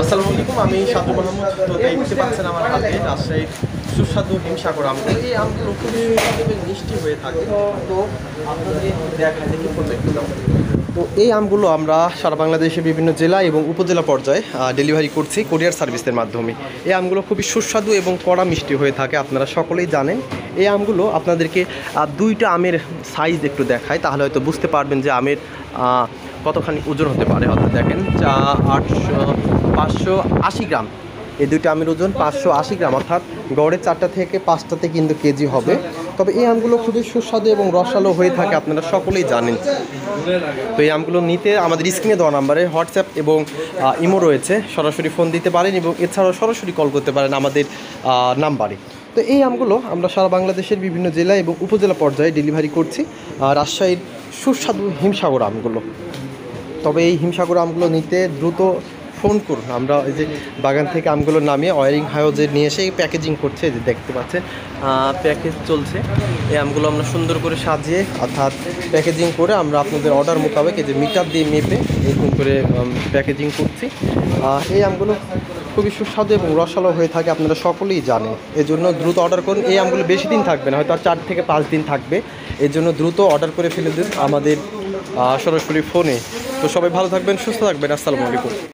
আসসালামু আলাইকুম, আমি সাদু মাহমুদ। তো দেখতে পাচ্ছেন আমার হাতে রাজশাহীর সুস্বাদু হিমসাগর আমগুলো। এই আমগুলো খুবই সুস্বাদু এবং মিষ্টি হয়ে থাকে। তো আপনাদের দেখায় দেখি করবে একটু দাম। তো এই আমগুলো আমরা সারা বাংলাদেশের বিভিন্ন জেলা এবং উপজেলা পর্যায়ে ডেলিভারি করছি কুরিয়ার সার্ভিসের মাধ্যমে। এই আমগুলো খুবই সুস্বাদু এবং কড়া মিষ্টি হয়ে থাকে, আপনারা সকলেই জানেন। এই আমগুলো আপনাদেরকে দুইটা আমের সাইজ একটু দেখায়, তাহলে হয়তো বুঝতে পারবেন যে আমের কতখানি ওজন হতে পারে। অর্থাৎ দেখেন 580 গ্রাম। এই দুইটা আমের ওজন 580 গ্রাম, অর্থাৎ গড়ে 4টা থেকে 5টাতে কিন্তু কেজি হবে। তবে এই আমগুলো খুবই সুস্বাদু এবং রসালো হয়ে থাকে, আপনারা সকলেই জানেন। তো এই আমগুলো নিতে আমাদের স্ক্রিনে দেওয়া নাম্বারে হোয়াটসঅ্যাপ এবং ইমো রয়েছে, সরাসরি ফোন দিতে পারেন এবং এছাড়াও সরাসরি কল করতে পারেন আমাদের নাম্বারে। তো এই আমগুলো আমরা সারা বাংলাদেশের বিভিন্ন জেলা এবং উপজেলা পর্যায়ে ডেলিভারি করছি, রাজশাহীর সুস্বাদু হিমসাগর আমগুলো। তবে এই হিমসাগর আমগুলো নিতে দ্রুত ফোন করুন। আমরা এই যে বাগান থেকে আমগুলো নামিয়ে ওয়ারিং হাউজে নিয়ে এসে প্যাকেজিং করছে, যে দেখতে পাচ্ছেন প্যাকেজ চলছে। এই আমগুলো আমরা সুন্দর করে সাজিয়ে অর্থাৎ প্যাকেজিং করে আমরা আপনাদের অর্ডার মোতাবেক এই যে মিটার দিয়ে মেপে এরকম করে প্যাকেজিং করছি। এই আমগুলো খুবই সুস্বাদু এবং রসালো হয়ে থাকে, আপনারা সকলেই জানেন। এজন্য দ্রুত অর্ডার করুন। এই আমগুলো বেশি দিন থাকবে না, হয়তো 4 থেকে 5 দিন থাকবে। এর জন্য দ্রুত অর্ডার করে ফেলে দিন আমাদের সরাসরি ফোনে। তো সবাই ভালো থাকবেন, সুস্থ থাকবেন। আসসালামু আলাইকুম।